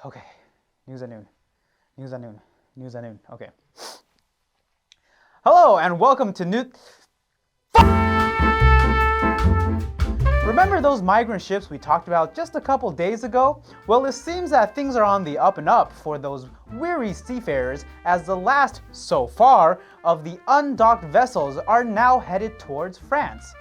Okay, news at noon. News at noon. News at noon. Okay. Hello and welcome to New. Remember those migrant ships we talked about just a couple days ago? Well, it seems that things are on the up and up for those weary seafarers as the last, so far, of the undocked vessels are now headed towards France,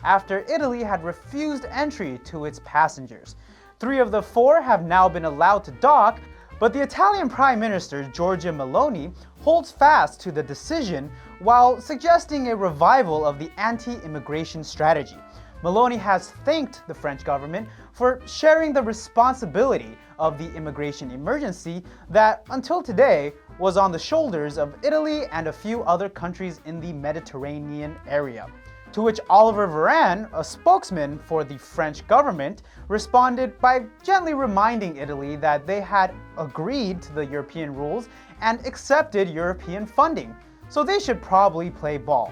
after Italy had refused entry to its passengers. 3 of the 4 have now been allowed to dock, but the Italian Prime Minister Giorgia Meloni holds fast to the decision while suggesting a revival of the anti-immigration strategy. Meloni has thanked the French government for sharing the responsibility of the immigration emergency that, until today, was on the shoulders of Italy and a few other countries in the Mediterranean area. To which Oliver Véran, a spokesman for the French government, responded by gently reminding Italy that they had agreed to the European rules and accepted European funding, so they should probably play ball.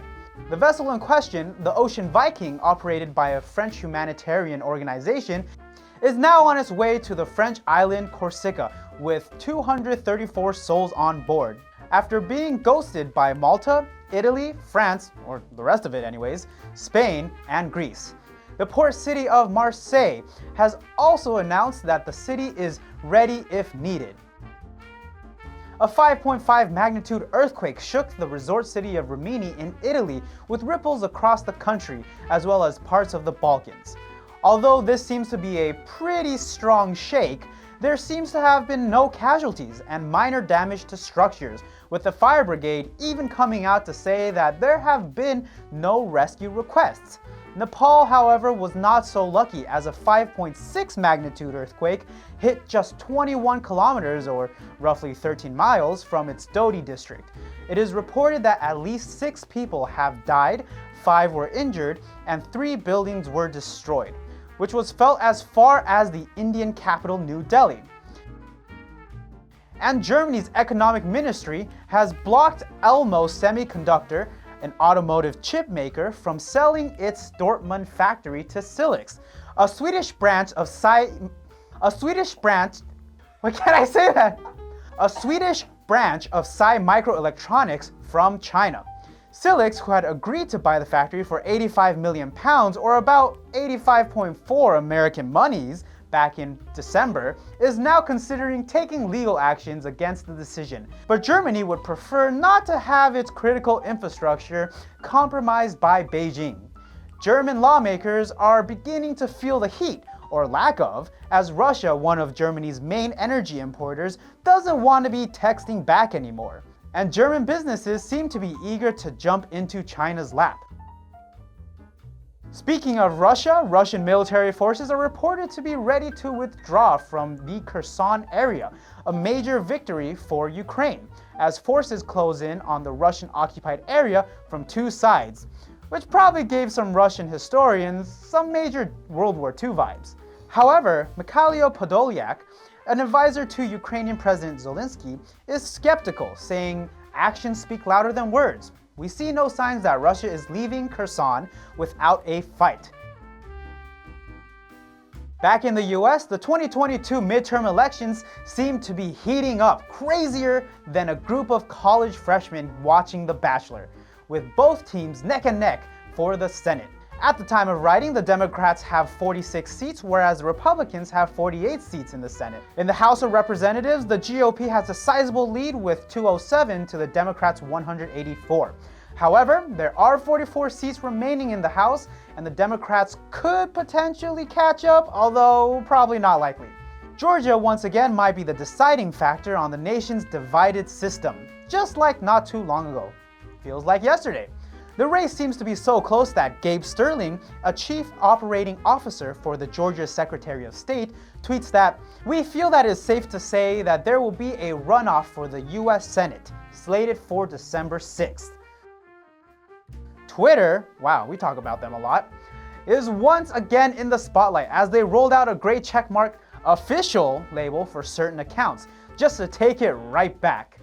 The vessel in question, the Ocean Viking, operated by a French humanitarian organization, is now on its way to the French island Corsica with 234 souls on board, after being ghosted by Malta, Italy, France, or the rest of it anyways, Spain, and Greece. The port city of Marseille has also announced that the city is ready if needed. A 5.5 magnitude earthquake shook the resort city of Rimini in Italy, with ripples across the country as well as parts of the Balkans. Although this seems to be a pretty strong shake, there seems to have been no casualties and minor damage to structures, with the fire brigade even coming out to say that there have been no rescue requests. Nepal, however, was not so lucky, as a 5.6 magnitude earthquake hit just 21 kilometers or roughly 13 miles from its Dodi district. It is reported that at least 6 people have died, 5 were injured, and 3 buildings were destroyed, which was felt as far as the Indian capital New Delhi. And Germany's economic ministry has blocked Elmo Semiconductor, an automotive chip maker, from selling its Dortmund factory to Silex, a Swedish branch of Psy Microelectronics from China. Silex, who had agreed to buy the factory for £85 million, or about 85.4 American monies, back in December, is now considering taking legal actions against the decision. But Germany would prefer not to have its critical infrastructure compromised by Beijing. German lawmakers are beginning to feel the heat, or lack of, as Russia, one of Germany's main energy importers, doesn't want to be texting back anymore. And German businesses seem to be eager to jump into China's lap. Speaking of Russia, Russian military forces are reported to be ready to withdraw from the Kherson area, a major victory for Ukraine, as forces close in on the Russian-occupied area from 2 sides, which probably gave some Russian historians some major World War II vibes. However, Mikhailo Podolyak, an advisor to Ukrainian President Zelensky, is skeptical, saying, "Actions speak louder than words. We see no signs that Russia is leaving Kherson without a fight." Back in the US, the 2022 midterm elections seem to be heating up, crazier than a group of college freshmen watching The Bachelor, with both teams neck and neck for the Senate. At the time of writing, the Democrats have 46 seats, whereas the Republicans have 48 seats in the Senate. In the House of Representatives, the GOP has a sizable lead with 207 to the Democrats' 184. However, there are 44 seats remaining in the House, and the Democrats could potentially catch up, although probably not likely. Georgia once again might be the deciding factor on the nation's divided system, just like not too long ago. Feels like yesterday. The race seems to be so close that Gabe Sterling, a chief operating officer for the Georgia Secretary of State, tweets that, "We feel that it is safe to say that there will be a runoff for the US Senate, slated for December 6th. Twitter, wow, we talk about them a lot, is once again in the spotlight as they rolled out a gray checkmark official label for certain accounts, just to take it right back.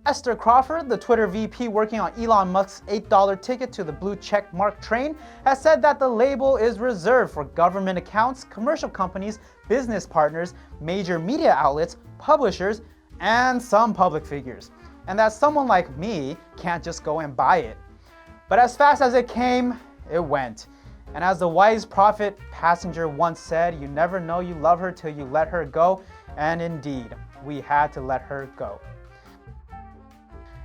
Esther Crawford, the Twitter VP working on Elon Musk's $8 ticket to the blue check mark train, has said that the label is reserved for government accounts, commercial companies, business partners, major media outlets, publishers, and some public figures, and that someone like me can't just go and buy it. But as fast as it came, it went. And as the wise prophet Passenger once said, you never know you love her till you let her go. And indeed, we had to let her go.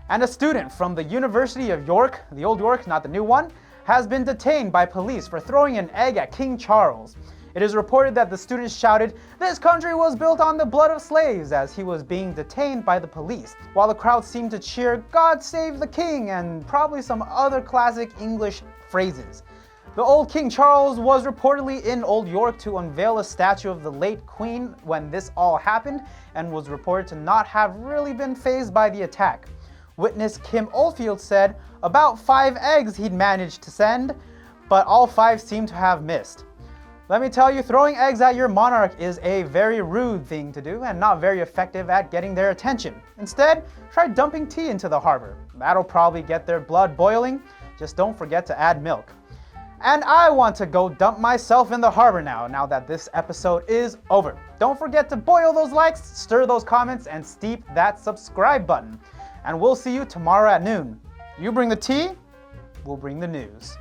And a student from the University of York, the old York, not the new one, has been detained by police for throwing an egg at King Charles. It is reported that the student shouted, "This country was built on the blood of slaves," as he was being detained by the police, while the crowd seemed to cheer, "God save the king," and probably some other classic English phrases. The old King Charles was reportedly in Old York to unveil a statue of the late Queen when this all happened, and was reported to not have really been fazed by the attack. Witness Kim Oldfield said about 5 eggs he'd managed to send, but all 5 seemed to have missed. Let me tell you, throwing eggs at your monarch is a very rude thing to do and not very effective at getting their attention. Instead, try dumping tea into the harbor. That'll probably get their blood boiling. Just don't forget to add milk. And I want to go dump myself in the harbor now that this episode is over. Don't forget to boil those likes, stir those comments, and steep that subscribe button. And we'll see you tomorrow at noon. You bring the tea, we'll bring the news.